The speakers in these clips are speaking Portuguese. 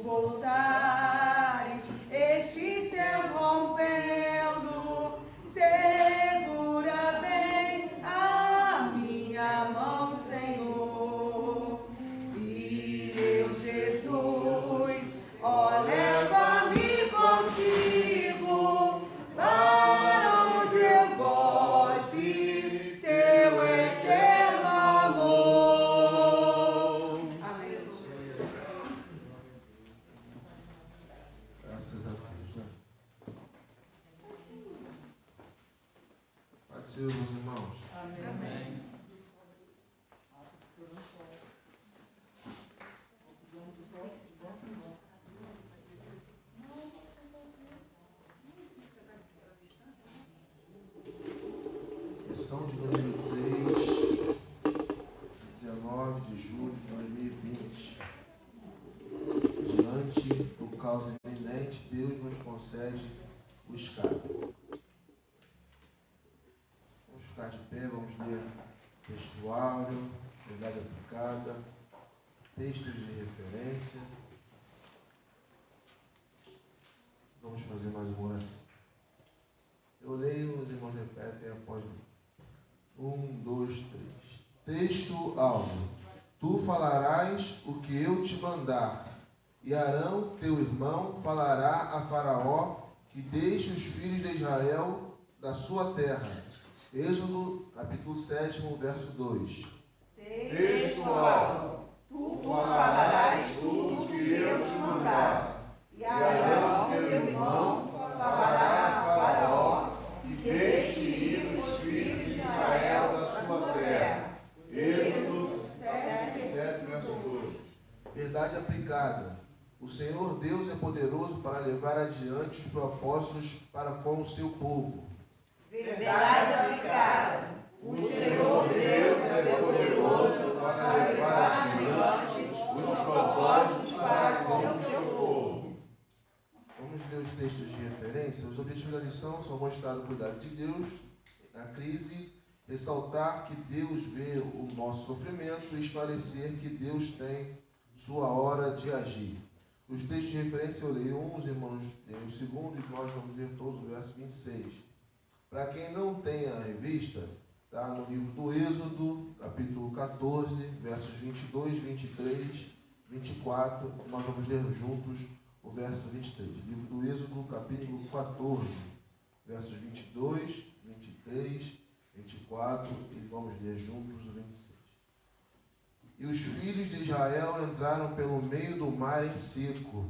voltares, estes céus rompendo, segura bem a minha mão, Senhor. E meu Jesus, ó, leva-me contigo, para onde eu goste teu eterno amor. Amém. Graças a Deus, né? Pode ser, meus irmãos. Amém. Sessão de número 3, 19 de julho de 2020. Diante do caos iminente, Deus nos concede o escape. Vamos ficar de pé, vamos ler textuário, verdade aplicada, textos de referência. Vamos fazer mais uma oração. Eu leio, os irmãos repetem após mim. 1, 2, 3. Texto áudio. Tu falarás o que eu te mandar, e Arão, teu irmão, falará a Faraó que deixe os filhos de Israel da sua terra. Êxodo, capítulo 7, verso 2. Texto áudio. Tu falarás tudo o que eu te mandar, e Arão, teu irmão, falará a Faraó que deixe ir os filhos de Israel da sua terra. Êxodo 7, verso 2. Verdade aplicada. O Senhor Deus é poderoso para levar adiante os propósitos para com o seu povo. Verdade aplicada. O Senhor Deus é poderoso para levar adiante os propósitos para com o seu povo. Vamos ler os textos de referência. Os objetivos da lição são mostrar o cuidado de Deus na crise, ressaltar que Deus vê o nosso sofrimento e esclarecer que Deus tem sua hora de agir. Os textos de referência eu leio um, os irmãos leem o segundo e nós vamos ler todos o verso 26. Para quem não tem a revista, está no livro do Êxodo, capítulo 14, versos 22, 23, 24. Nós vamos ler juntos o verso 23. Livro do Êxodo, capítulo 14, versos 22, 23, 24. E vamos ler juntos o 26. E os filhos de Israel entraram pelo meio do mar em seco,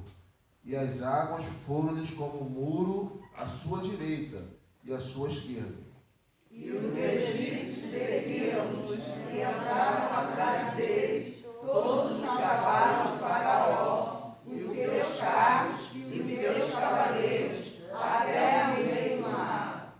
e as águas foram-lhes como um muro à sua direita e à sua esquerda. E os egípcios seguiram-nos e andaram atrás deles, todos os cavalos de Faraó, os seus carros e os seus cavaleiros, até o meio do mar.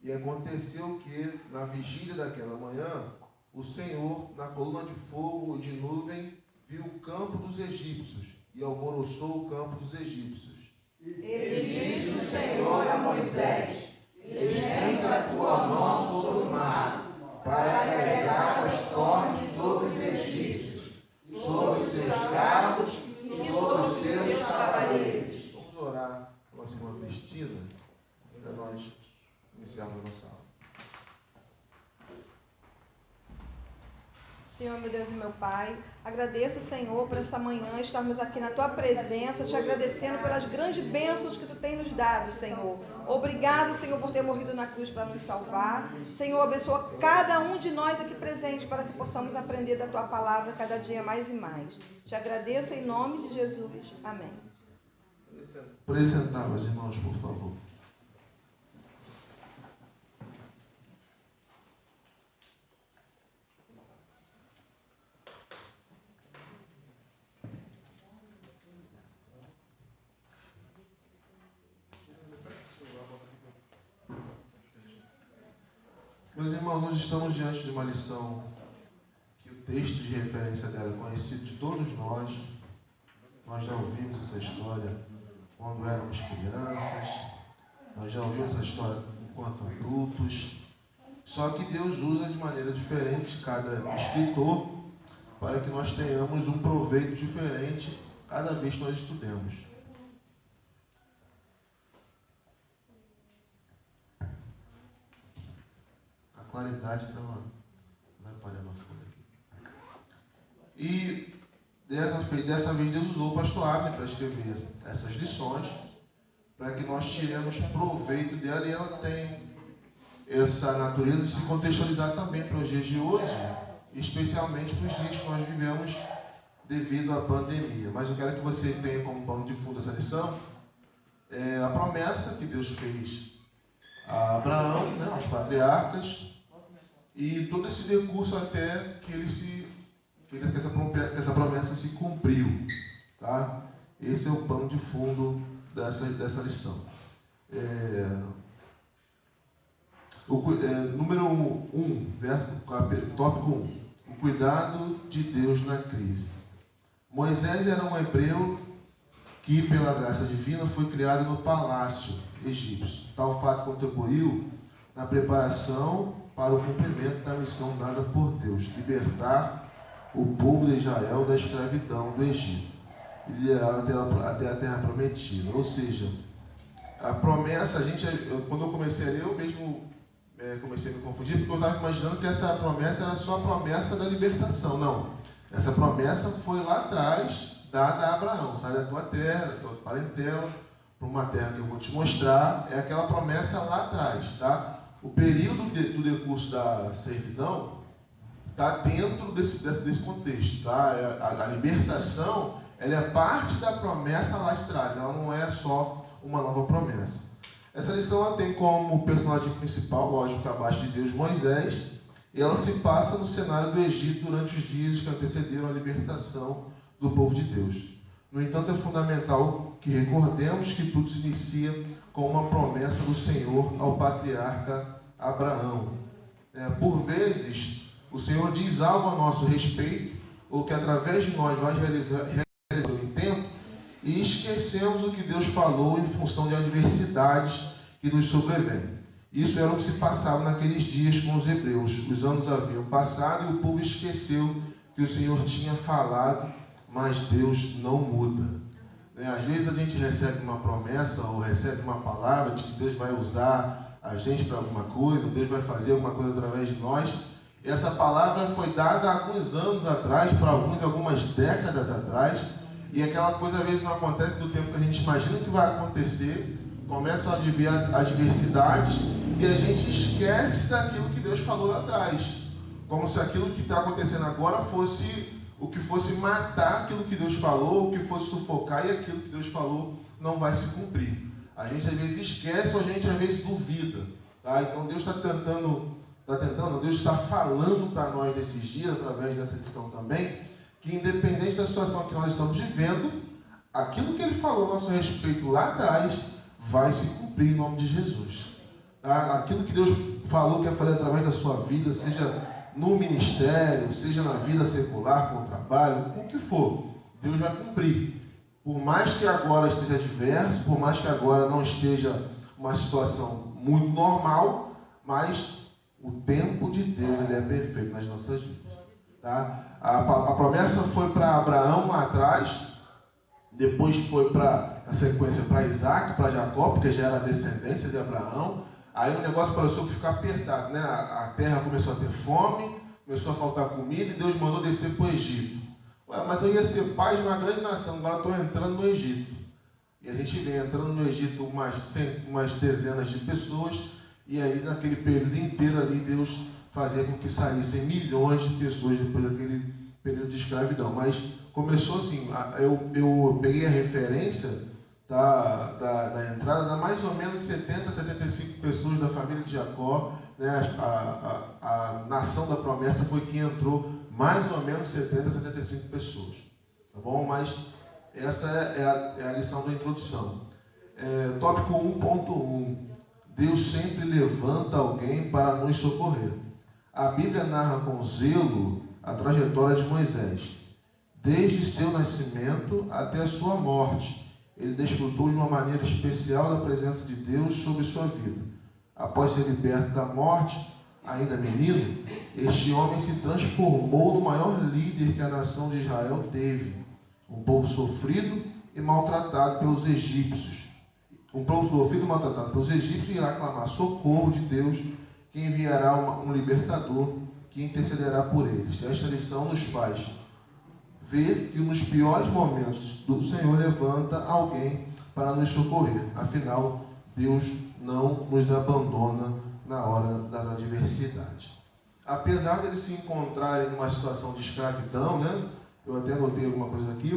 E aconteceu que, na vigília daquela manhã, o Senhor, na coluna de fogo e de nuvem, viu o campo dos egípcios e alvoroçou o campo dos egípcios. E disse o Senhor a Moisés: estende a tua mão sobre o mar, para que as águas tornem sobre os egípcios, sobre os seus carros e sobre os seus cavaleiros. Vamos orar com a irmã Cristina, para nós iniciarmos a nossa aula. Senhor, meu Deus e meu Pai, agradeço, Senhor, por esta manhã estarmos aqui na Tua presença, te agradecendo pelas grandes bênçãos que Tu tem nos dado, Senhor. Obrigado, Senhor, por ter morrido na cruz para nos salvar. Senhor, abençoa cada um de nós aqui presente para que possamos aprender da Tua palavra cada dia mais e mais. Te agradeço em nome de Jesus. Amém. Por sentar, meus irmãos, por favor. Meus irmãos, nós estamos diante de uma lição que o texto de referência dela é conhecido de todos nós. Nós já ouvimos essa história quando éramos crianças, nós já ouvimos essa história enquanto adultos. Só que Deus usa de maneira diferente cada escritor para que nós tenhamos um proveito diferente cada vez que nós estudemos. A claridade estava atrapalhando a folha aqui. E dessa vez Deus usou o pastor Abner para escrever essas lições, para que nós tiremos proveito dela, e ela tem essa natureza de se contextualizar também para os dias de hoje, especialmente para os dias que nós vivemos devido à pandemia. Mas eu quero que você tenha como pano de fundo essa lição a promessa que Deus fez a Abraão, né, aos patriarcas, e todo esse decurso até que essa promessa se cumpriu. Tá? Esse é o pano de fundo dessa lição. Número 1, tópico 1. O cuidado de Deus na crise. Moisés era um hebreu que, pela graça divina, foi criado no palácio egípcio. Tal fato contribuiu na preparação para o cumprimento da missão dada por Deus: libertar o povo de Israel da escravidão do Egito e liderar até a terra prometida. Ou seja, a promessa, quando eu comecei a ler, eu mesmo comecei a me confundir, porque eu estava imaginando que essa promessa era só a promessa da libertação. Não. Essa promessa foi lá atrás, dada a Abraão: sai da tua terra, da tua parentela, para uma terra que eu vou te mostrar. É aquela promessa lá atrás. Tá? O período do decurso da servidão está dentro desse contexto. Tá? A libertação, ela é parte da promessa lá de trás, ela não é só uma nova promessa. Essa lição ela tem como personagem principal, lógico, abaixo de Deus, Moisés, e ela se passa no cenário do Egito durante os dias que antecederam a libertação do povo de Deus. No entanto, é fundamental que recordemos que tudo se inicia com uma promessa do Senhor ao patriarca Abraão. Por vezes, o Senhor diz algo a nosso respeito, ou que através de nós vai realizar em tempo, e esquecemos o que Deus falou em função de adversidades que nos sobrevêm. Isso era o que se passava naqueles dias com os hebreus. Os anos haviam passado e o povo esqueceu que o Senhor tinha falado, mas Deus não muda. Às vezes a gente recebe uma promessa ou recebe uma palavra de que Deus vai usar a gente para alguma coisa, Deus vai fazer alguma coisa através de nós. E essa palavra foi dada há alguns anos atrás, para algumas décadas atrás, e aquela coisa às vezes não acontece do tempo que a gente imagina que vai acontecer. Começam a vir adversidades e a gente esquece daquilo que Deus falou lá atrás. Como se aquilo que está acontecendo agora fosse o que fosse matar aquilo que Deus falou, o que fosse sufocar, e aquilo que Deus falou não vai se cumprir. A gente às vezes esquece ou a gente às vezes duvida. Tá? Então Deus Deus está falando para nós nesses dias, através dessa questão também, que independente da situação que nós estamos vivendo, aquilo que Ele falou a nosso respeito lá atrás vai se cumprir em nome de Jesus. Tá? Aquilo que Deus falou que ia fazer através da sua vida, seja no ministério, seja na vida secular, com o trabalho, com o que for, Deus vai cumprir. Por mais que agora esteja adverso, por mais que agora não esteja uma situação muito normal, mas o tempo de Deus ele é perfeito nas nossas vidas. Tá? A promessa foi para Abraão lá atrás, depois foi na sequência para Isaac, para Jacó, porque já era a descendência de Abraão. Aí o negócio começou a ficar apertado, né? A terra começou a ter fome, começou a faltar comida, e Deus mandou descer para o Egito. Mas eu ia ser pai de uma grande nação, agora estou entrando no Egito. E a gente vem entrando no Egito umas dezenas de pessoas, e aí naquele período inteiro ali Deus fazia com que saíssem milhões de pessoas depois daquele período de escravidão. Mas começou assim, eu peguei a referência da entrada, dá mais ou menos 70, 75 pessoas da família de Jacó, né? A nação da promessa foi quem entrou, mais ou menos 70, 75 pessoas. Tá bom? Mas essa é a lição da introdução. Tópico 1.1. Deus sempre levanta alguém para nos socorrer. A Bíblia narra com zelo a trajetória de Moisés. Desde seu nascimento até a sua morte, ele desfrutou de uma maneira especial da presença de Deus sobre sua vida. Após ser liberto da morte, ainda menino, este homem se transformou no maior líder que a nação de Israel teve. um povo sofrido e maltratado pelos egípcios. Um povo sofrido e maltratado pelos egípcios irá clamar socorro de Deus, que enviará um libertador que intercederá por eles. Esta lição nos faz ver que nos piores momentos do Senhor levanta alguém para nos socorrer. Afinal, Deus não nos abandona na hora das adversidades. Apesar de eles se encontrarem numa situação de escravidão, né? Eu até anotei alguma coisa aqui,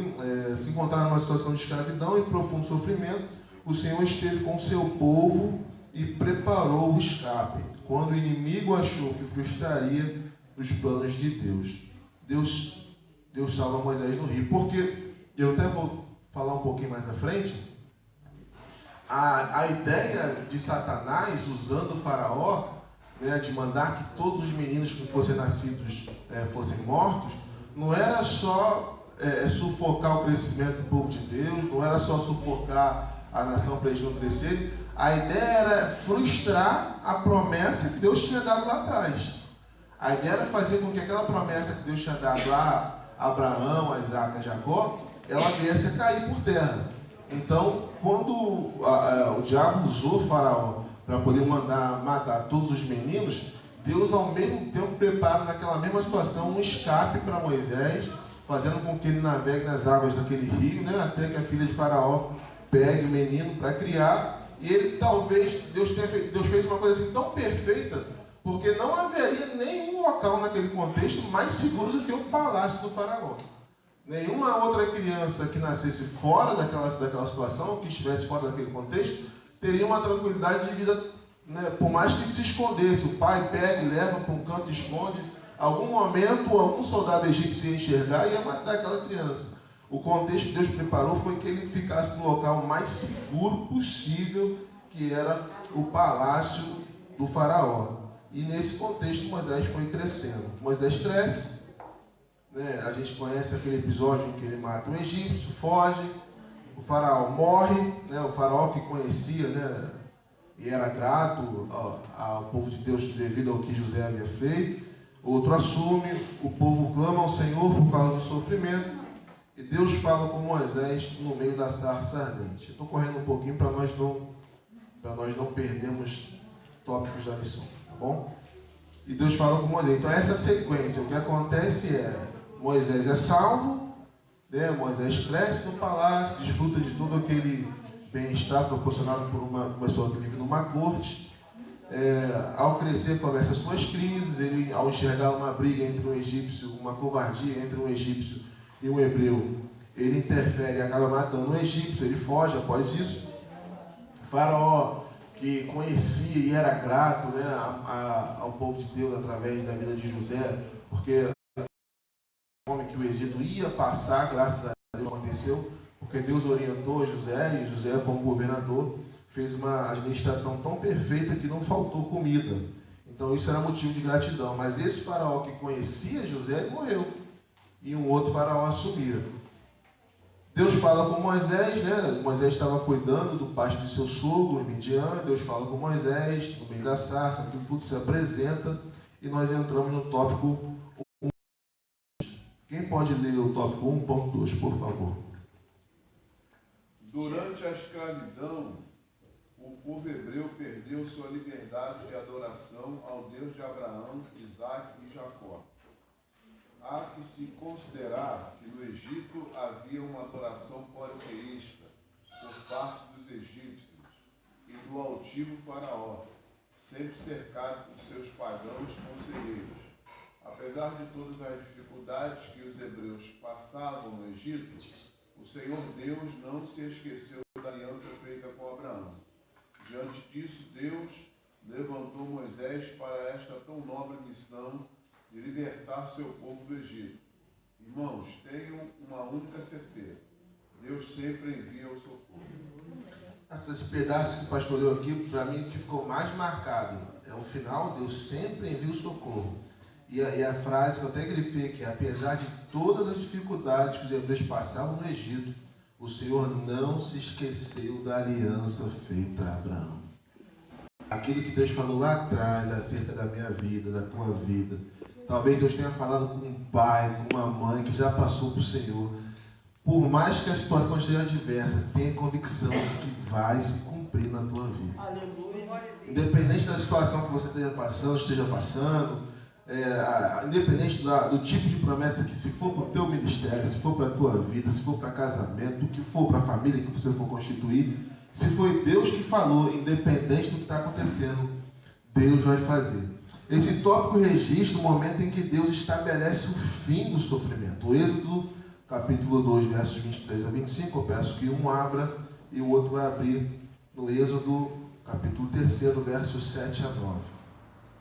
se encontraram numa situação de escravidão e profundo sofrimento, o Senhor esteve com o seu povo e preparou o escape, quando o inimigo achou que frustraria os planos de Deus. Deus salva Moisés no rio. Porque, eu até vou falar um pouquinho mais à frente, a ideia de Satanás, usando o faraó, né, de mandar que todos os meninos que fossem nascidos fossem mortos, não era só sufocar o crescimento do povo de Deus, não era só sufocar a nação para eles não crescerem. A ideia era frustrar a promessa que Deus tinha dado lá atrás. A ideia era fazer com que aquela promessa que Deus tinha dado lá a Abraão, a Isaac, a Jacó, ela viesse a cair por terra. Então, quando o diabo usou o faraó para poder mandar matar todos os meninos, Deus ao mesmo tempo prepara naquela mesma situação um escape para Moisés, fazendo com que ele navegue nas águas daquele rio, né, até que a filha de faraó pegue o menino para criar. E ele talvez, Deus fez uma coisa assim tão perfeita, porque não haveria nenhum local naquele contexto mais seguro do que o palácio do faraó. Nenhuma outra criança que nascesse fora daquela situação, que estivesse fora daquele contexto, teria uma tranquilidade de vida, né? Por mais que se escondesse. O pai pega e leva para um canto e esconde. Algum momento, algum soldado egípcio ia enxergar e ia matar aquela criança. O contexto que Deus preparou foi que ele ficasse no local mais seguro possível, que era o palácio do faraó. E nesse contexto Moisés foi crescendo. Moisés cresce, né? A gente conhece aquele episódio em que ele mata um egípcio, foge, o faraó morre, né? O faraó que conhecia, né, e era grato ao povo de Deus devido ao que José havia feito. Outro assume, o povo clama ao Senhor por causa do sofrimento, e Deus fala com Moisés no meio da sarça ardente. Estou correndo um pouquinho para nós não perdermos tópicos da lição, tá bom? E Deus fala com Moisés. Então essa sequência, o que acontece é, Moisés é salvo, né? Moisés cresce no palácio, desfruta de todo aquele bem-estar proporcionado por uma pessoa que vive numa corte. Ao crescer começa as suas crises. Ele, ao enxergar uma briga entre um egípcio, uma covardia entre um egípcio e um hebreu, ele interfere e acaba matando um egípcio. Ele foge após isso. O faraó, que conhecia e era grato, né, ao povo de Deus através da vida de José, porque a fome que o Egito ia passar, graças a Deus aconteceu, porque Deus orientou José, e José, como governador, fez uma administração tão perfeita que não faltou comida. Então isso era motivo de gratidão. Mas esse faraó que conhecia José, ele morreu, e um outro faraó assumia. Deus fala com Moisés, né? Moisés estava cuidando do pasto de seu sogro em Midian. Deus fala com Moisés, no meio da sarça, aquilo tudo se apresenta, e nós entramos no tópico 1. Quem pode ler o tópico 1.2, por favor? Durante a escravidão, o povo hebreu perdeu sua liberdade de adoração ao Deus de Abraão, Isaac e Jacó. Há que se considerar que no Egito havia uma adoração politeísta por parte dos egípcios e do altivo faraó, sempre cercado por seus pagãos conselheiros. Apesar de todas as dificuldades que os hebreus passavam no Egito, o Senhor Deus não se esqueceu da aliança feita com Abraão. Diante disso, Deus levantou Moisés para esta tão nobre missão de libertar seu povo do Egito. Irmãos, tenham uma única certeza: Deus sempre envia o socorro. Esse pedaço que o pastor leu aqui, para mim, que ficou mais marcado, é o final: Deus sempre envia o socorro. E a frase que eu até grifei aqui: apesar de todas as dificuldades que os hebreus passavam no Egito, o Senhor não se esqueceu da aliança feita a Abraão. Aquilo que Deus falou lá atrás acerca da minha vida, da tua vida. Talvez Deus tenha falado com um pai, com uma mãe que já passou para o Senhor. Por mais que a situação esteja adversa, tenha convicção de que vai se cumprir na tua vida. Aleluia. Independente da situação que você esteja passando, independente do tipo de promessa que, se for para o teu ministério, se for para a tua vida, se for para casamento, o que for para a família que você for constituir, se foi Deus que falou, independente do que está acontecendo, Deus vai fazer. Esse tópico registra o momento em que Deus estabelece o fim do sofrimento. O Êxodo, capítulo 2, versos 23 a 25, eu peço que um abra e o outro vai abrir no Êxodo, capítulo 3, versos 7 a 9.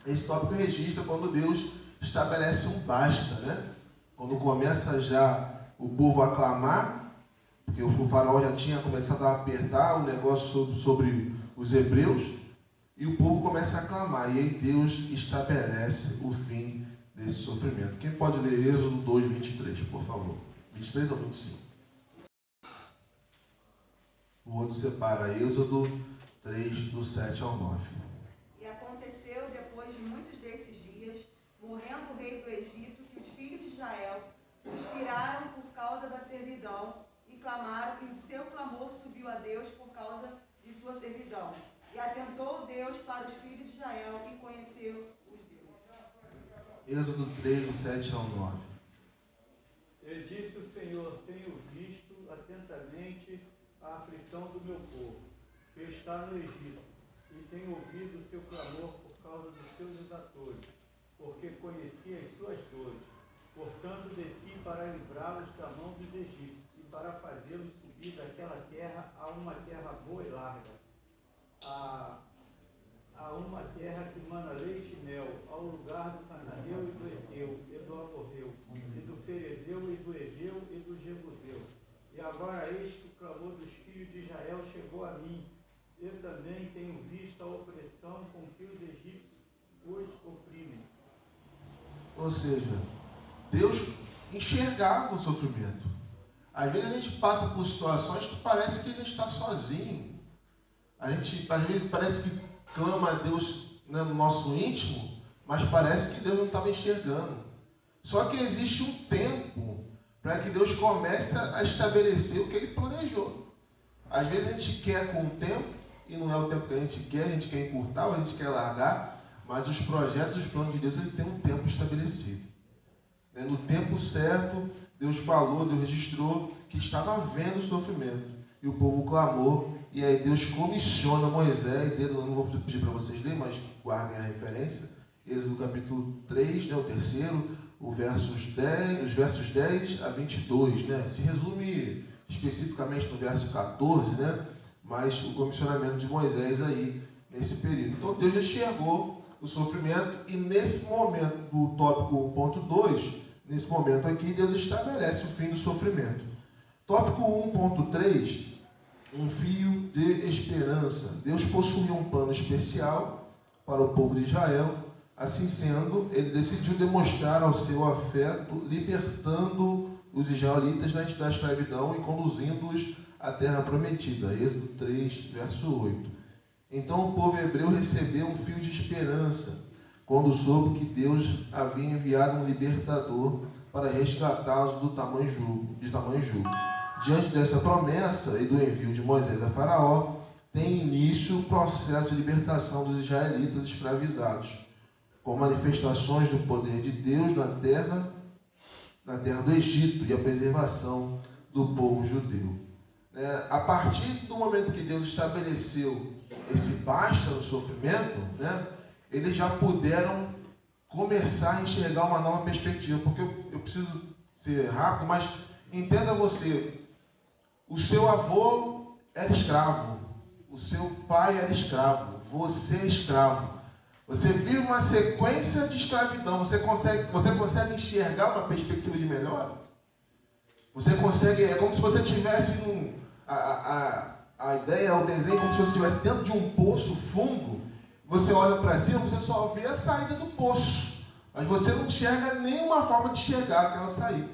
Esse tópico registra quando Deus estabelece um basta, né? Quando começa já o povo a clamar, porque o faraó já tinha começado a apertar o negócio sobre os hebreus, e o povo começa a clamar, e aí Deus estabelece o fim desse sofrimento. Quem pode ler Êxodo 2, 23, por favor? 23 ou 25? O outro separa Êxodo 3, do 7 ao 9. E aconteceu, depois de muitos desses dias, morrendo o rei do Egito, que os filhos de Israel suspiraram por causa da servidão e clamaram, e o seu clamor subiu a Deus por causa de sua servidão. E atentou Deus para os filhos de Israel e conheceu os deuses. Êxodo 3, do 7 ao 9. E disse o Senhor: tenho visto atentamente a aflição do meu povo, que está no Egito, e tenho ouvido o seu clamor por causa dos seus exatores, porque conheci as suas dores. Portanto, desci para livrá-los da mão dos egípcios, e para fazê-los subir daquela terra a uma terra boa e larga, a uma terra que mana leite e mel, ao lugar do Cananeu e do Eteu, e do Amorreu, e do Ferezeu, e do Eveu, e do Jebuseu. E agora eis que o clamor dos filhos de Israel chegou a mim. Eu também tenho visto a opressão com que os egípcios os oprimem. Ou seja, Deus enxergava o sofrimento. Às vezes a gente passa por situações que parece que a gente está sozinho. A gente, às vezes, parece que clama a Deus, né, no nosso íntimo, mas parece que Deus não estava enxergando. Só que existe um tempo para que Deus comece a estabelecer o que Ele planejou. Às vezes a gente quer com o tempo, e não é o tempo que a gente quer encurtar, ou a gente quer largar, mas os projetos, os planos de Deus, ele tem um tempo estabelecido. No tempo certo, Deus falou, Deus registrou que estava vendo o sofrimento, e o povo clamou, e aí Deus comissiona Moisés. Eu não vou pedir para vocês lerem, mas guardem a referência. Êxodo capítulo 3, né, o terceiro, os versos 10 a 22, né? Se resume especificamente no verso 14, né? Mas o comissionamento de Moisés aí, nesse período. Então Deus enxergou o sofrimento, e nesse momento do tópico 1.2, nesse momento aqui, Deus estabelece o fim do sofrimento. Tópico 1.3, um fio de esperança. Deus possuía um plano especial para o povo de Israel. Assim sendo, ele decidiu demonstrar ao seu afeto, libertando os israelitas da escravidão e conduzindo-os à terra prometida. Êxodo 3, verso 8. Então o povo hebreu recebeu um fio de esperança, quando soube que Deus havia enviado um libertador para resgatá-los de tamanho jugo. Diante dessa promessa e do envio de Moisés a Faraó, tem início o processo de libertação dos israelitas escravizados, com manifestações do poder de Deus na terra do Egito, e a preservação do povo judeu. A partir do momento que Deus estabeleceu esse basta no sofrimento, né, eles já puderam começar a enxergar uma nova perspectiva. Porque eu preciso ser rápido, mas entenda você, o seu avô era escravo, o seu pai era escravo, você é escravo. Você vive uma sequência de escravidão. Você consegue enxergar uma perspectiva de melhora? Você consegue, é como se você tivesse a ideia, o desenho, como se você estivesse dentro de um poço fundo. Você olha para cima, você só vê a saída do poço, mas você não enxerga nenhuma forma de enxergar aquela saída.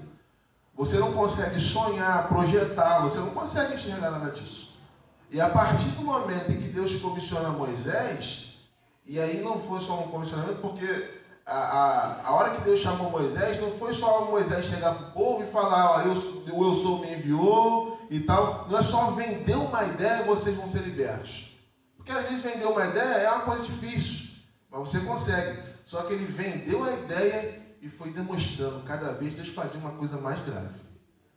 Você não consegue sonhar, projetar, você não consegue enxergar nada disso. E a partir do momento em que Deus comissiona Moisés, e aí não foi só um comissionamento, porque a hora que Deus chamou Moisés, não foi só Moisés chegar para o povo e falar, ó, eu sou me enviou e tal. Não é só vender uma ideia e vocês vão ser libertos. Porque às vezes vender uma ideia é uma coisa difícil, mas você consegue. Só que ele vendeu a ideia e foi demonstrando, cada vez Deus fazia uma coisa mais grave.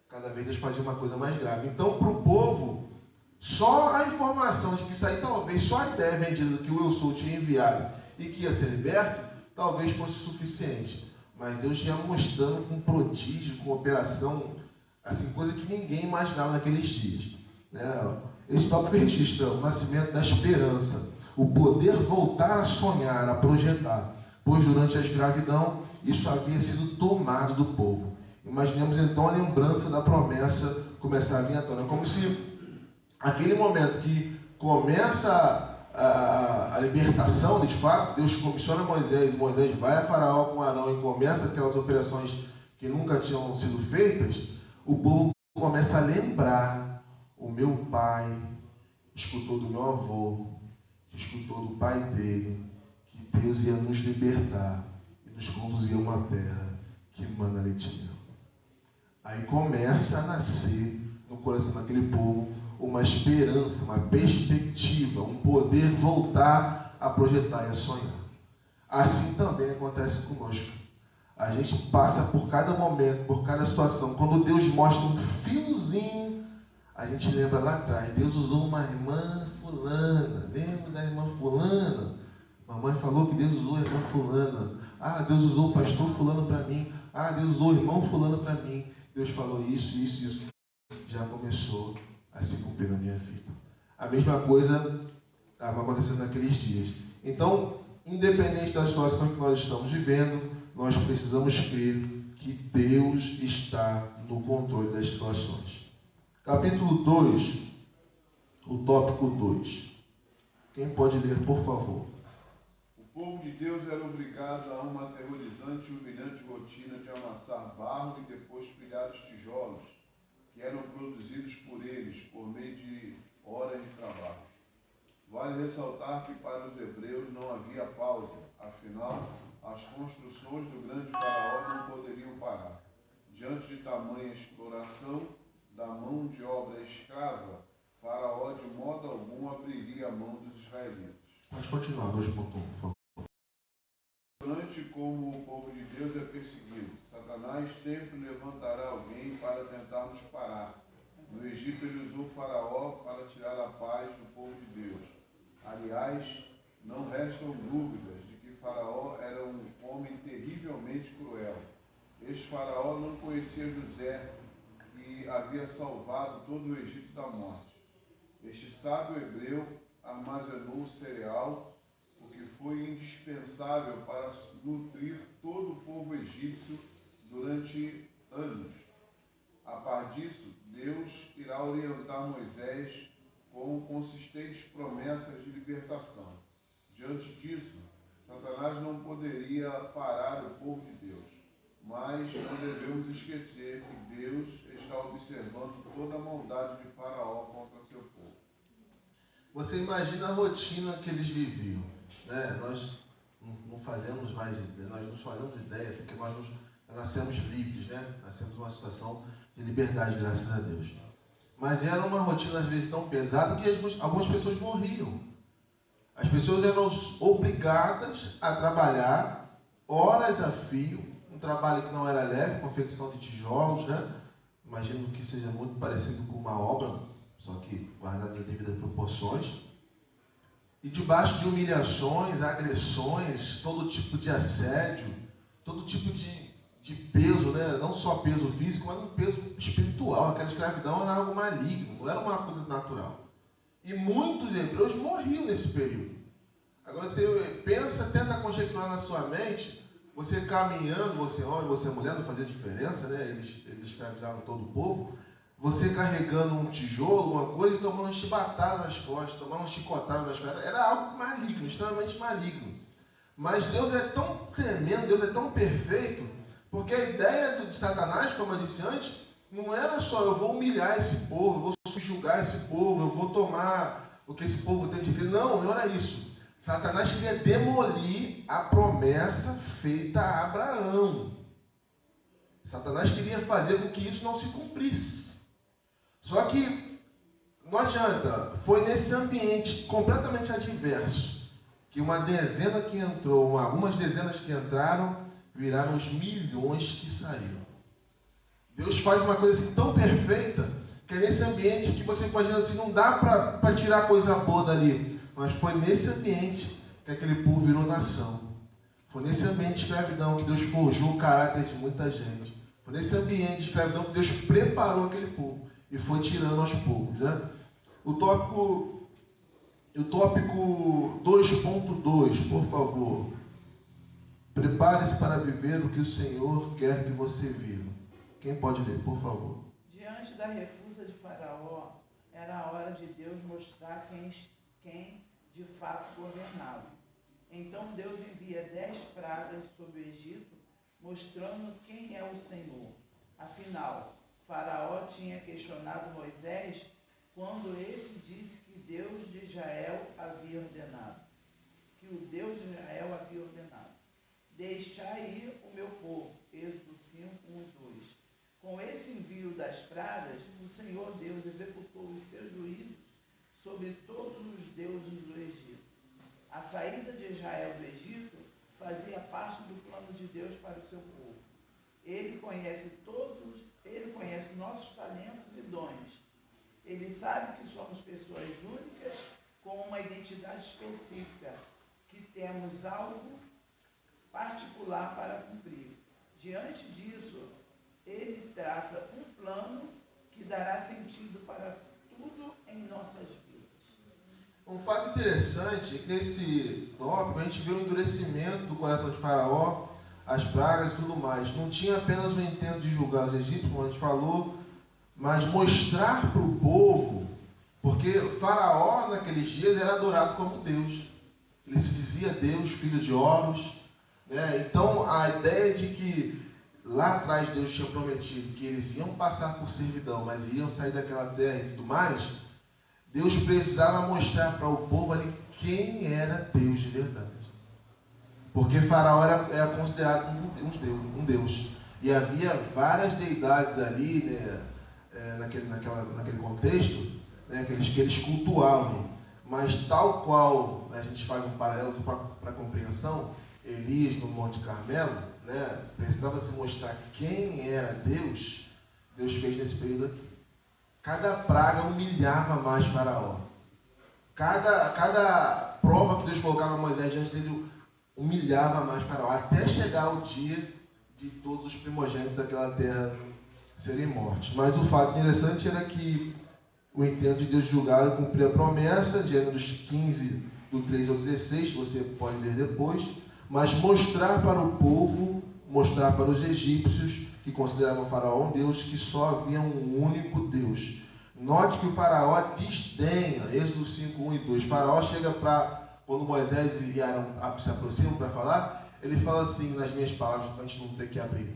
Cada vez Deus fazia uma coisa mais grave. Então, para o povo, só a informação de que isso aí talvez, só a ideia vendida que o Eu Sou tinha enviado e que ia ser liberto, talvez fosse suficiente. Mas Deus ia mostrando com prodígio, com operação, assim, coisa que ninguém imaginava naqueles dias. Né? Esse tópico registra o nascimento da esperança, o poder voltar a sonhar, a projetar, pois durante a escravidão isso havia sido tomado do povo. Imaginemos então a lembrança da promessa começar a vir à tona. Como se aquele momento que começa a libertação, de fato, Deus comissiona Moisés, e Moisés vai a Faraó com Arão e começa aquelas operações que nunca tinham sido feitas, o povo começa a lembrar: o meu pai escutou do meu avô, escutou do pai dele, que Deus ia nos libertar e nos conduzir a uma terra que mana leite e mel. Aí começa a nascer no coração daquele povo uma esperança, uma perspectiva, um poder voltar a projetar e a sonhar. Assim também acontece conosco. A gente passa por cada momento, por cada situação. Quando Deus mostra um fiozinho, a gente lembra lá atrás. Deus usou uma irmã fulana. Lembra da irmã fulana? Mamãe falou que Deus usou a irmã fulana. Ah, Deus usou o pastor fulano para mim. Ah, Deus usou o irmão fulano para mim. Deus falou isso. Já começou a se cumprir na minha vida. A mesma coisa estava acontecendo naqueles dias. Então, independente da situação que nós estamos vivendo, nós precisamos crer que Deus está no controle das situações. Capítulo 2, o tópico 2. Quem pode ler, por favor? O povo de Deus era obrigado a uma aterrorizante e humilhante rotina de amassar barro e depois pilhar os tijolos que eram produzidos por eles por meio de horas de trabalho. Vale ressaltar que para os hebreus não havia pausa, afinal, as construções do grande faraó não poderiam parar. Diante de tamanha exploração da mão de obra escrava, faraó de modo algum abriria a mão dos israelitas. Pode continuar, 2.1, por favor. Durante como o povo de Deus é perseguido, Satanás sempre levantará alguém para tentar nos parar. No Egito ele usou o faraó para tirar a paz do povo de Deus. Aliás, não restam dúvidas de que faraó era um homem terrivelmente cruel. Este faraó não conhecia José, que havia salvado todo o Egito da morte. Este sábio hebreu armazenou cereal, o que foi indispensável para nutrir todo o povo egípcio durante anos. A par disso, Deus irá orientar Moisés com consistentes promessas de libertação. Diante disso, Satanás não poderia parar o povo de Deus. Mas não devemos esquecer que Deus está observando toda a maldade de Faraó contra seu povo. Você imagina a rotina que eles viviam, né? Nós não fazemos mais ideia, nós não fazemos ideia, porque nós nascemos livres, né? Nascemos numa situação de liberdade, graças a Deus. Mas era uma rotina às vezes tão pesada que algumas pessoas morriam. As pessoas eram obrigadas a trabalhar horas a fio, um trabalho que não era leve, confecção de tijolos, né? Imagino que seja muito parecido com uma obra, só que guardadas as devidas proporções. E debaixo de humilhações, agressões, todo tipo de assédio, todo tipo de peso, né? Não só peso físico, mas um peso espiritual. Aquela escravidão era algo maligno, não era uma coisa natural. E muitos hebreus morriam nesse período. Agora você pensa, tenta conjecturar na sua mente, você caminhando, você homem, você mulher, não fazia diferença, né? Eles escravizavam todo o povo. Você carregando um tijolo, uma coisa, e tomando uma chibatada nas costas, tomando uma chicotada nas costas. Era algo maligno, extremamente maligno. Mas Deus é tão tremendo, Deus é tão perfeito, porque a ideia de Satanás, como eu disse antes, não era só eu vou humilhar esse povo, eu vou subjugar esse povo, eu vou tomar o que esse povo tem de ver. Não era isso. Satanás queria demolir a promessa feita a Abraão. Satanás queria fazer com que isso não se cumprisse. Só que não adianta, foi nesse ambiente completamente adverso que uma dezena que entrou, algumas dezenas que entraram, viraram os milhões que saíram. Deus faz uma coisa assim tão perfeita, que é nesse ambiente que você imagina assim, não dá para tirar coisa boa dali. Mas foi nesse ambiente que aquele povo virou nação. Foi nesse ambiente de escravidão que Deus forjou o caráter de muita gente. Foi nesse ambiente de escravidão que Deus preparou aquele povo e foi tirando aos poucos, né? O tópico 2.2, por favor. Prepare-se para viver o que o Senhor quer que você viva. Quem pode ler, por favor? Diante da recusa de Faraó, era a hora de Deus mostrar quem de fato governava. Então Deus envia 10 pragas sobre o Egito, mostrando quem é o Senhor. Afinal, Faraó tinha questionado Moisés quando este disse que Deus de Israel havia ordenado. Deixai ir o meu povo. Êxodo 5, 1 e 2. Com esse envio das pragas, o Senhor Deus executou os seus juízos sobre todos os deuses do Egito. A saída de Israel do Egito fazia parte do plano de Deus para o seu povo. Ele conhece nossos talentos e dons. Ele sabe que somos pessoas únicas com uma identidade específica, que temos algo particular para cumprir. Diante disso, ele traça um plano que dará sentido para tudo em nossas vidas. Um fato interessante é que nesse tópico a gente vê o endurecimento do coração de Faraó, as pragas e tudo mais. Não tinha apenas o intento de julgar os egípcios, como a gente falou, mas mostrar para o povo, porque Faraó naqueles dias era adorado como Deus. Ele se dizia Deus, filho de Horus, né? Então a ideia de que lá atrás Deus tinha prometido que eles iam passar por servidão, mas iam sair daquela terra e tudo mais, Deus precisava mostrar para o povo ali quem era Deus de verdade. Porque Faraó era considerado um Deus. E havia várias deidades ali, né, naquele contexto, né, que eles cultuavam. Mas tal qual a gente faz um paralelo para a compreensão, Elias no Monte Carmelo, né, precisava se mostrar quem era Deus. Deus fez nesse período aqui. Cada praga humilhava mais Faraó. Cada prova que Deus colocava a Moisés diante dele humilhava mais Faraó, até chegar o dia de todos os primogênitos daquela terra serem mortos. Mas o fato interessante era que o intento de Deus julgar e cumprir a promessa, de Êxodo 15, do 3 ao 16, você pode ler depois, mas mostrar para o povo, mostrar para os egípcios, que consideravam o Faraó um Deus, que só havia um único Deus. Note que o Faraó desdenha, Êxodo 5, 1 e 2. Faraó chega para, quando Moisés e Arão se aproximam para falar, ele fala assim, nas minhas palavras, para a gente não ter que abrir: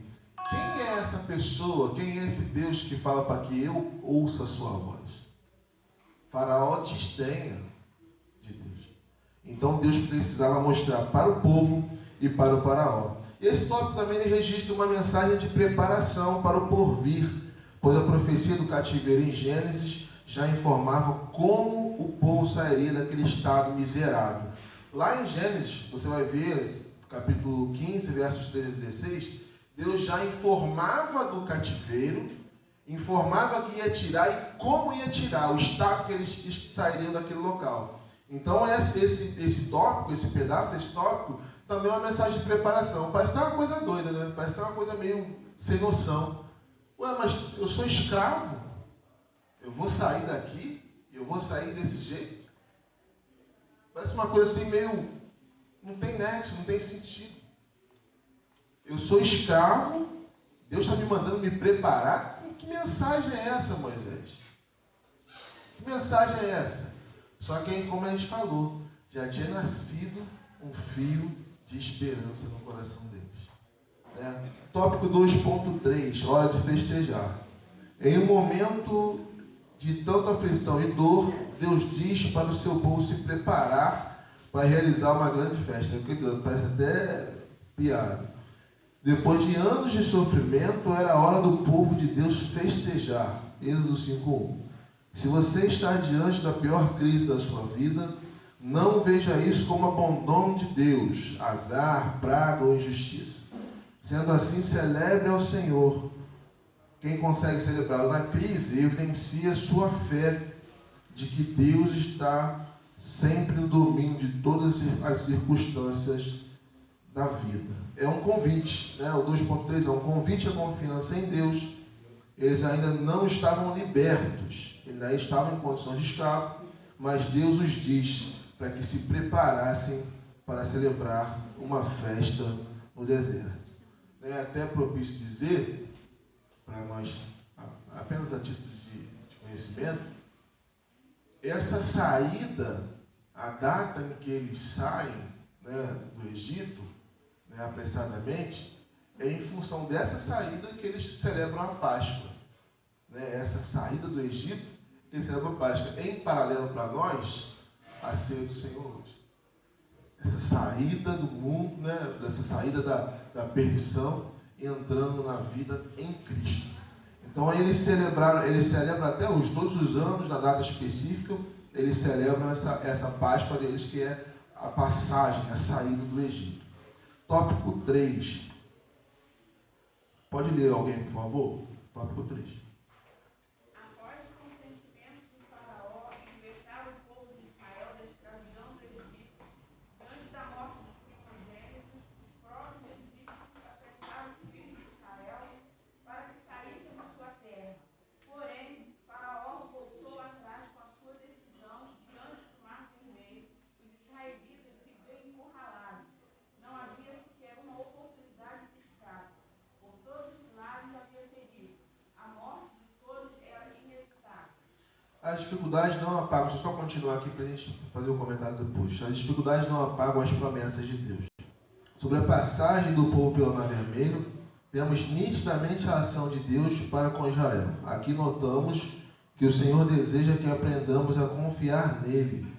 quem é essa pessoa, quem é esse Deus que fala para que eu ouça a sua voz? Faraó desdenha de Deus. Então Deus precisava mostrar para o povo e para o Faraó. E esse tópico também ele registra uma mensagem de preparação para o porvir, pois a profecia do cativeiro em Gênesis já informava como o povo sairia daquele estado miserável. Lá em Gênesis, você vai ver, capítulo 15, versos 13 a 16, Deus já informava do cativeiro, informava que ia tirar e como ia tirar, o estado que eles sairiam daquele local. Então esse tópico, esse pedaço desse tópico, também é uma mensagem de preparação. Parece que é uma coisa doida, né? Parece que é uma coisa meio sem noção. Ué, mas eu sou escravo? Eu vou sair daqui? Eu vou sair desse jeito? Parece uma coisa assim meio... não tem nexo, não tem sentido. Eu sou escravo, Deus está me mandando me preparar. Que mensagem é essa, Moisés? Que mensagem é essa? Só que, como a gente falou, já tinha nascido um fio de esperança no coração deles. Né? Tópico 2.3, hora de festejar. Em um momento de tanta aflição e dor, Deus diz para o seu povo se preparar para realizar uma grande festa. Parece até piada. Depois de anos de sofrimento, era a hora do povo de Deus festejar. Êxodo 5:1. Se você está diante da pior crise da sua vida, não veja isso como abandono de Deus, azar, praga ou injustiça. Sendo assim, celebre ao Senhor. Quem consegue celebrar na crise evidencia sua fé de que Deus está sempre no domínio de todas as circunstâncias da vida. É um convite, né? O 2.3 é um convite à confiança em Deus. Eles ainda não estavam libertos, eles ainda estavam em condições de escravo, mas Deus os diz para que se preparassem para celebrar uma festa no deserto. É até propício dizer, para nós, apenas a título de conhecimento, essa saída, a data em que eles saem, né, do Egito, né, apressadamente, é em função dessa saída que eles celebram a Páscoa. Né? Essa saída do Egito, que eles celebram a Páscoa. Em paralelo para nós, a ceia do Senhor hoje. Essa saída do mundo, né, dessa saída da perdição, entrando na vida em Cristo. Então aí eles celebram até hoje, todos os anos, na data específica, eles celebram essa Páscoa deles, que é a passagem, a saída do Egito. Tópico 3. Pode ler alguém, por favor? Tópico 3. Após o consentimento de Faraó em libertar o povo de Israel da escravidão do Egito, diante da morte dos primogênitos, os próprios egípcios apressaram os filhos de Israel para que saíssem de sua terra. Porém, Faraó voltou atrás com a sua decisão diante do Mar Vermelho. Os israelitas se viram encurralados. Não havia sequer uma oportunidade de escape. Por todos os lados havia perigo. A morte de todos era inevitável. As dificuldades não apagam, deixa eu só continuar aqui para a gente fazer um comentário depois. As dificuldades não apagam as promessas de Deus. Sobre a passagem do povo pelo Mar Vermelho, vemos nitidamente a ação de Deus para com Israel. Aqui notamos que o Senhor deseja que aprendamos a confiar nele.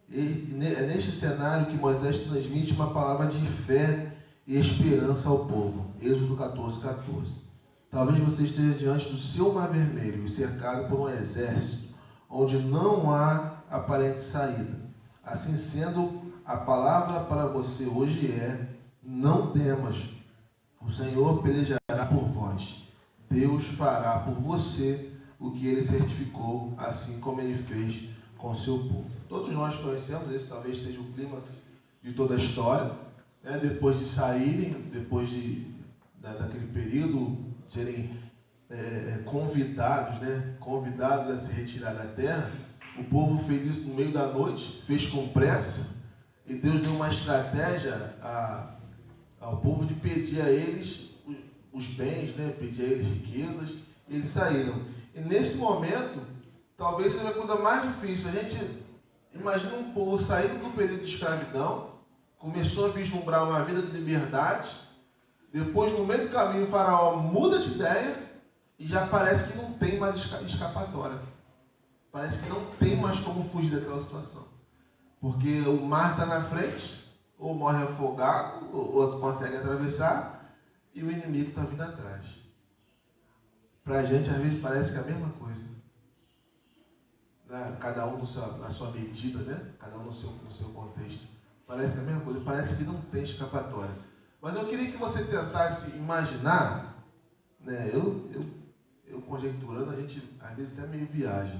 E é neste cenário que Moisés transmite uma palavra de fé e esperança ao povo. Êxodo 14:14. Talvez você esteja diante do seu Mar Vermelho e cercado por um exército, onde não há aparente saída. Assim sendo, a palavra para você hoje é: não temas, o Senhor pelejará por vós. Deus fará por você o que ele certificou, assim como ele fez com o seu povo. Todos nós conhecemos, esse talvez seja o clímax de toda a história, né? Depois de saírem, depois daquele período, serem convidados, né? Convidados a se retirar da terra, o povo fez isso no meio da noite, fez com pressa, e Deus deu uma estratégia ao povo de pedir a eles os bens, né? Pedir a eles riquezas, e eles saíram. E nesse momento, talvez seja a coisa mais difícil. A gente imagina um povo saindo do período de escravidão, começou a vislumbrar uma vida de liberdade, depois no meio do caminho o faraó muda de ideia e já parece que não tem mais escapatória. Parece que não tem mais como fugir daquela situação. Porque o mar está na frente, ou morre afogado, ou consegue atravessar, e o inimigo está vindo atrás. Para a gente, às vezes, parece que é a mesma coisa. Né? Cada um na sua medida, né? Cada um no seu contexto. Parece que é a mesma coisa, parece que não tem escapatória. Mas eu queria que você tentasse imaginar, né? Eu conjecturando, a gente às vezes até meio viaja.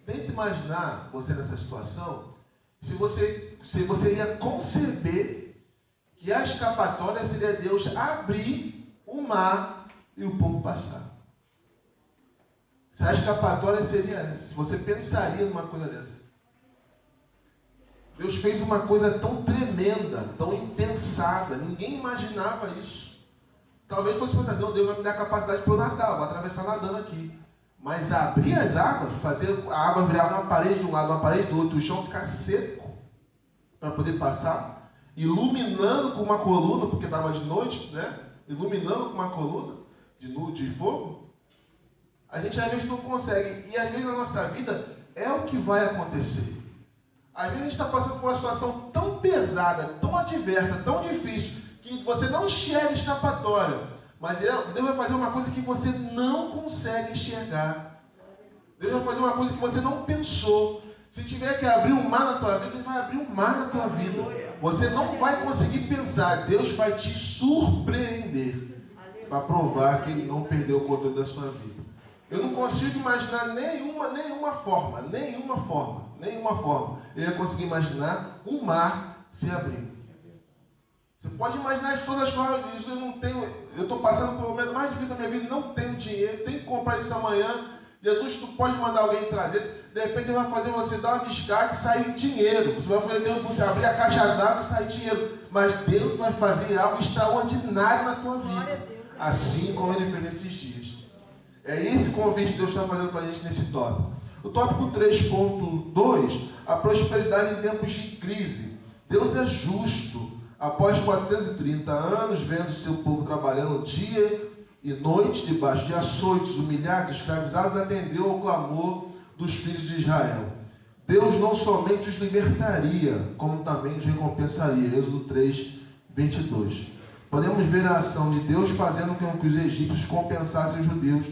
Tenta imaginar você nessa situação, se você ia conceber que a escapatória seria Deus abrir o mar e o povo passar. Se a escapatória seria essa, se você pensaria numa coisa dessa. Deus fez uma coisa tão tremenda, tão impensada, ninguém imaginava isso. Talvez fosse pensar, não, Deus vai me dar a capacidade para eu nadar, vou atravessar nadando aqui. Mas abrir as águas, fazer a água virar uma parede de um lado, uma parede do outro, o chão ficar seco para poder passar, iluminando com uma coluna, porque estava de noite, né? Iluminando com uma coluna de fogo. A gente às vezes não consegue, e às vezes na nossa vida é o que vai acontecer. Às vezes a gente está passando por uma situação tão pesada, tão adversa, tão difícil, que você não enxerga escapatória. Mas Deus vai fazer uma coisa que você não consegue enxergar. Deus vai fazer uma coisa que você não pensou. Se tiver que abrir um mar na tua vida, Ele vai abrir um mar na tua vida. Você não vai conseguir pensar. Deus vai te surpreender para provar que Ele não perdeu o controle da sua vida. Eu não consigo imaginar nenhuma forma. Eu ia conseguir imaginar um mar se abrindo. Você pode imaginar de todas as coisas disso. Eu estou passando pelo momento mais difícil da minha vida, não tenho dinheiro, tenho que comprar isso amanhã. Jesus, tu pode mandar alguém trazer. De repente Ele vai fazer você dar uma descarga e sair dinheiro. Você vai fazer Deus você abrir a caixa d'água e sair dinheiro. Mas Deus vai fazer algo extraordinário na tua vida. Assim como Ele fez nesses dias. É esse convite que Deus está fazendo para a gente nesse tópico. O tópico 3.2, a prosperidade em tempos de crise. Deus é justo. Após 430 anos, vendo seu povo trabalhando dia e noite, debaixo de açoites, humilhados, escravizados, atendeu ao clamor dos filhos de Israel. Deus não somente os libertaria, como também os recompensaria. Êxodo 3, 22. Podemos ver a ação de Deus fazendo com que os egípcios compensassem os judeus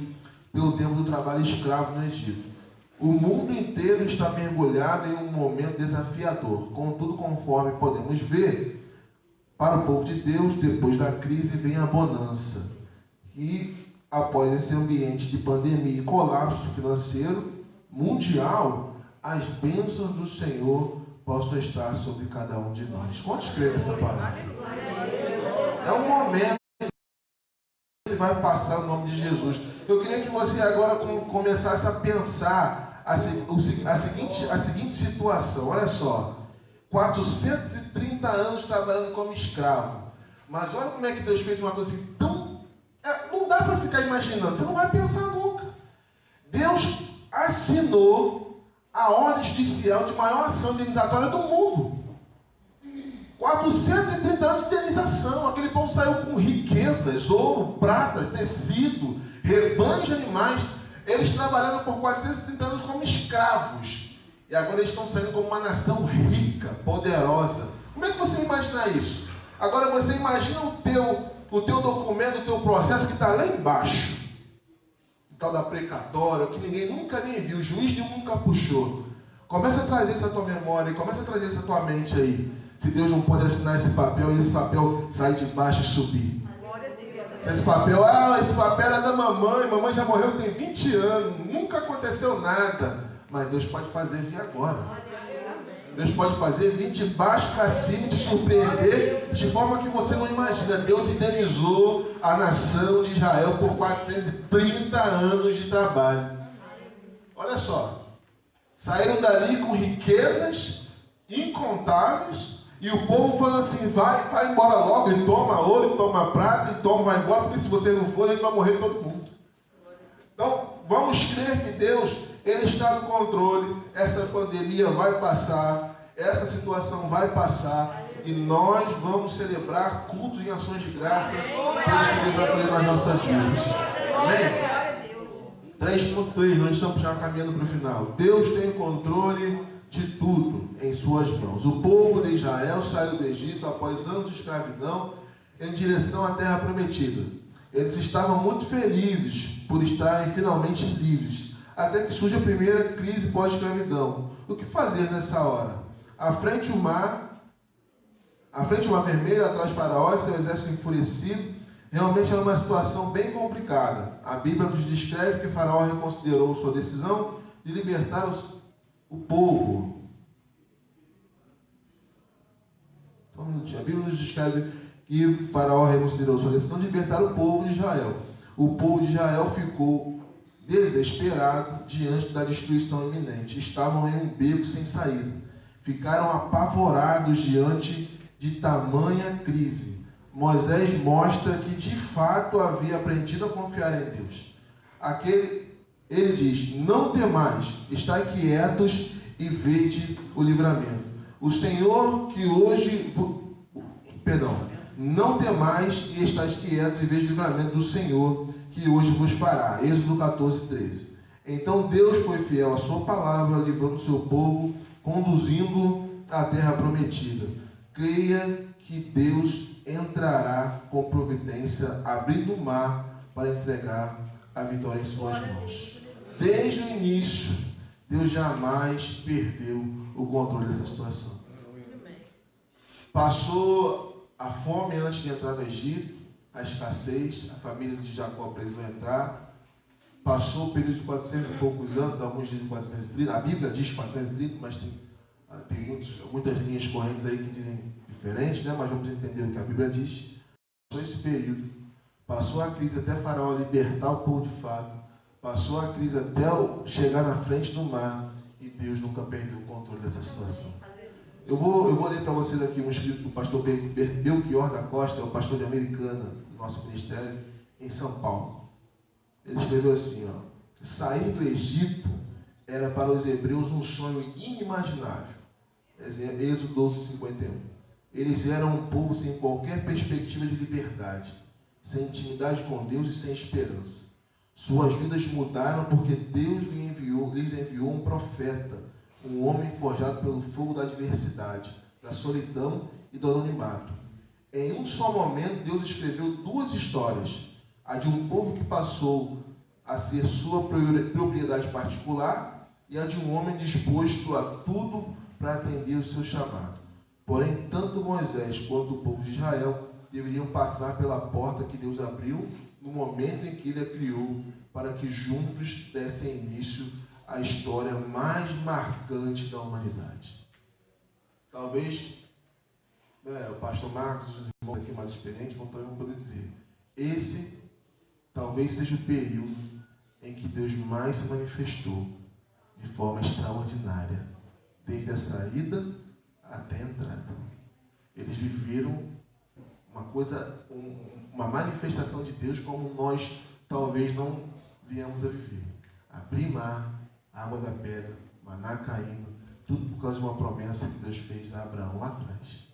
pelo tempo do trabalho escravo no Egito. O mundo inteiro está mergulhado em um momento desafiador. Contudo, conforme podemos ver, para o povo de Deus, depois da crise vem a bonança. E após esse ambiente de pandemia e colapso financeiro mundial, as bênçãos do Senhor possam estar sobre cada um de nós. Quantos creem nessa palavra? É um momento que Ele vai passar no nome de Jesus. Eu queria que você agora começasse a pensar a seguinte situação. Olha só. 430 anos trabalhando como escravo. Mas olha como é que Deus fez uma coisa assim tão... não dá para ficar imaginando. Você não vai pensar nunca. Deus assinou a ordem judicial de maior ação indenizatória do mundo. 430 anos de indenização. Aquele povo saiu com riquezas, ouro, prata, tecido, rebanhos de animais. Eles trabalharam por 430 anos como escravos. E agora eles estão saindo como uma nação rica, poderosa. Como é que você imagina isso? Agora você imagina o teu documento, o teu processo que está lá embaixo. O tal da precatória, que ninguém nunca nem viu, o juiz nunca puxou. Começa a trazer isso à tua memória, começa a trazer isso à tua mente aí. Se Deus não pode assinar esse papel e esse papel sair de baixo e subir. Se esse papel era da mamãe já morreu tem 20 anos, nunca aconteceu nada. Mas Deus pode fazer vir agora. Deus pode fazer vir de baixo para cima e te surpreender de forma que você não imagina. Deus indenizou a nação de Israel por 430 anos de trabalho. Olha só. Saíram dali com riquezas incontáveis e o povo falando assim, vai embora logo e toma ouro, e toma prata, e vai embora, porque se você não for, a gente vai morrer todo mundo. Então, vamos crer que Deus... Ele está no controle, essa pandemia vai passar, essa situação vai passar e nós vamos celebrar cultos e ações de graça que Deus vai fazer nas nossas vidas. Amém? 3.3, nós estamos já caminhando para o final. Deus tem o controle de tudo em suas mãos. O povo de Israel saiu do Egito após anos de escravidão em direção à terra prometida. Eles estavam muito felizes por estarem finalmente livres. Até que surge a primeira crise pós-escravidão. O que fazer nessa hora? À frente o mar vermelho, atrás Faraó, seu exército enfurecido. Realmente era uma situação bem complicada. A Bíblia nos descreve que Faraó reconsiderou sua decisão de libertar o povo. Só um minutinho. A Bíblia nos descreve que Faraó reconsiderou sua decisão de libertar o povo de Israel. O povo de Israel ficou desesperado diante da destruição iminente. Estavam em um beco sem saída. Ficaram apavorados diante de tamanha crise. Moisés mostra que de fato havia aprendido a confiar em Deus. Ele diz, não temais, estai quietos e vede o livramento. O Senhor que hoje... Não temais e estais quietos e vede o livramento do Senhor que hoje vos fará. Êxodo 14, 13. Então Deus foi fiel à sua palavra, livrando o seu povo conduzindo à terra prometida. Creia que Deus entrará com providência, abrindo o mar para entregar a vitória em suas mãos. Desde o início, Deus jamais perdeu o controle dessa situação. Passou a fome antes de entrar no Egito, a escassez, a família de Jacó precisou entrar. Passou o período de 400 e poucos anos, alguns dizem 430, a Bíblia diz 430, mas tem muitas linhas correntes aí que dizem diferente, né? Mas vamos entender o que a Bíblia diz. Passou esse período, passou a crise até Faraó libertar o povo de fato, passou a crise até chegar na frente do mar, e Deus nunca perdeu o controle dessa situação. Eu vou ler para vocês aqui um escrito do pastor Belchior da Costa, é o pastor de Americana do nosso ministério, em São Paulo. Ele escreveu assim, ó: sair do Egito era para os hebreus um sonho inimaginável. Êxodo 12:51. Eles eram um povo sem qualquer perspectiva de liberdade, sem intimidade com Deus e sem esperança. Suas vidas mudaram porque Deus lhes enviou um profeta, um homem forjado pelo fogo da adversidade, da solidão e do anonimato. Em um só momento, Deus escreveu duas histórias: a de um povo que passou a ser sua propriedade particular e a de um homem disposto a tudo para atender o seu chamado. Porém, tanto Moisés quanto o povo de Israel deveriam passar pela porta que Deus abriu no momento em que Ele a criou, para que juntos dessem início à história mais marcante da humanidade. Talvez o pastor Marcos e os irmãos aqui mais experientes vão também poder dizer: esse talvez seja o período em que Deus mais se manifestou de forma extraordinária, desde a saída até a entrada. Eles viveram uma manifestação de Deus como nós talvez não viemos a viver. Abrir mar, água da pedra, maná caindo, tudo por causa de uma promessa que Deus fez a Abraão lá atrás.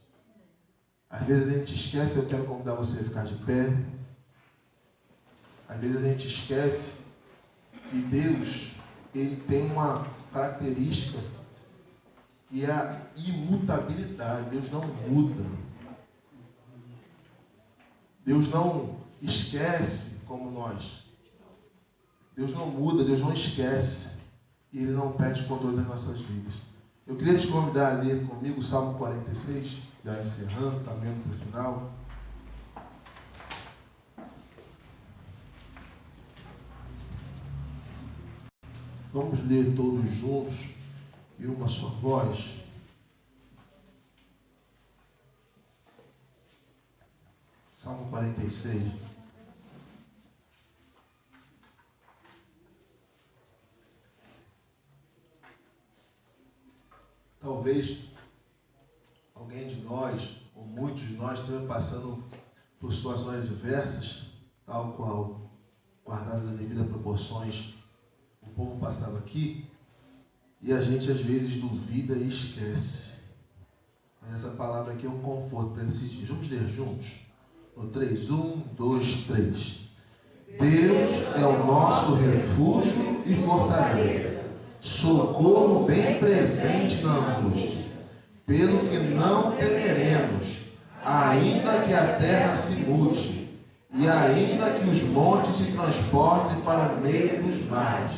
Às vezes a gente esquece, eu quero convidar você a ficar de pé. Às vezes a gente esquece que Deus, Ele tem uma característica que é a imutabilidade. Deus não muda. Deus não esquece como nós. Deus não muda, Deus não esquece. E Ele não perde o controle das nossas vidas. Eu queria te convidar a ler comigo o Salmo 46, já encerrando, caminhando para o final. Vamos ler todos juntos, em uma só voz. Salmo 46. Talvez alguém de nós, ou muitos de nós, estejam passando por situações diversas, tal qual, guardadas as devidas proporções, o povo passava aqui, e a gente às vezes duvida e esquece. Mas essa palavra aqui é um conforto para esses dias. Vamos ler juntos? No 3, 1, 2, 3. Deus é o nosso refúgio e fortaleza, socorro bem presente na angústia. Pelo que não temeremos, ainda que a terra se mude, e ainda que os montes se transportem para o meio dos mares,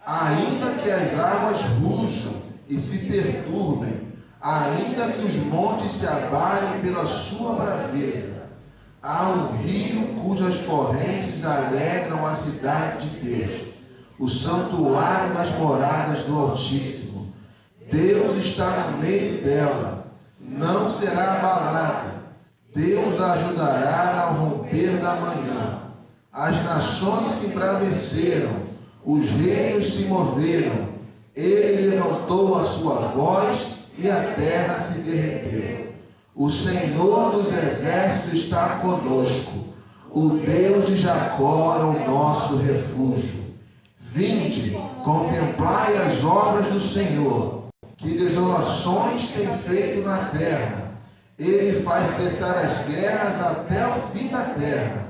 ainda que as águas rujam e se perturbem, ainda que os montes se abalem pela sua braveza. Há um rio cujas correntes alegram a cidade de Deus, o santuário das moradas do Altíssimo. Deus está no meio dela, não será abalada. Deus a ajudará ao romper da manhã. As nações se embraveceram, os reinos se moveram. Ele levantou a sua voz e a terra se derreteu. O Senhor dos exércitos está conosco. O Deus de Jacó é o nosso refúgio. Vinde, contemplai as obras do Senhor, que desolações tem feito na terra. Ele faz cessar as guerras até o fim da terra.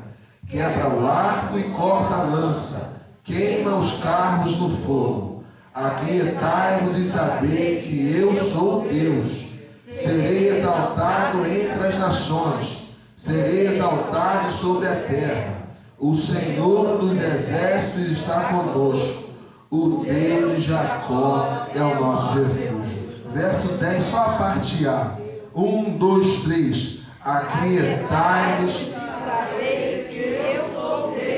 Quebra o arco e corta a lança, queima os carros no fogo. Aquietai-vos e sabei que eu sou Deus. Serei exaltado entre as nações, serei exaltado sobre a terra. O Senhor dos exércitos está conosco. O Deus de Jacó é o nosso refúgio. Verso 10, só a parte A. 1, 2, 3. Aquietai-vos.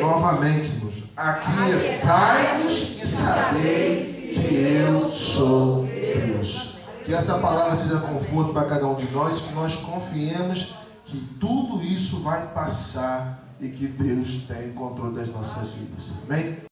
Novamente, irmãos. Aquietai-vos e sabei que eu sou Deus. Que essa palavra seja conforto para cada um de nós, que nós confiemos que tudo isso vai passar e que Deus tem controle das nossas vidas. Amém?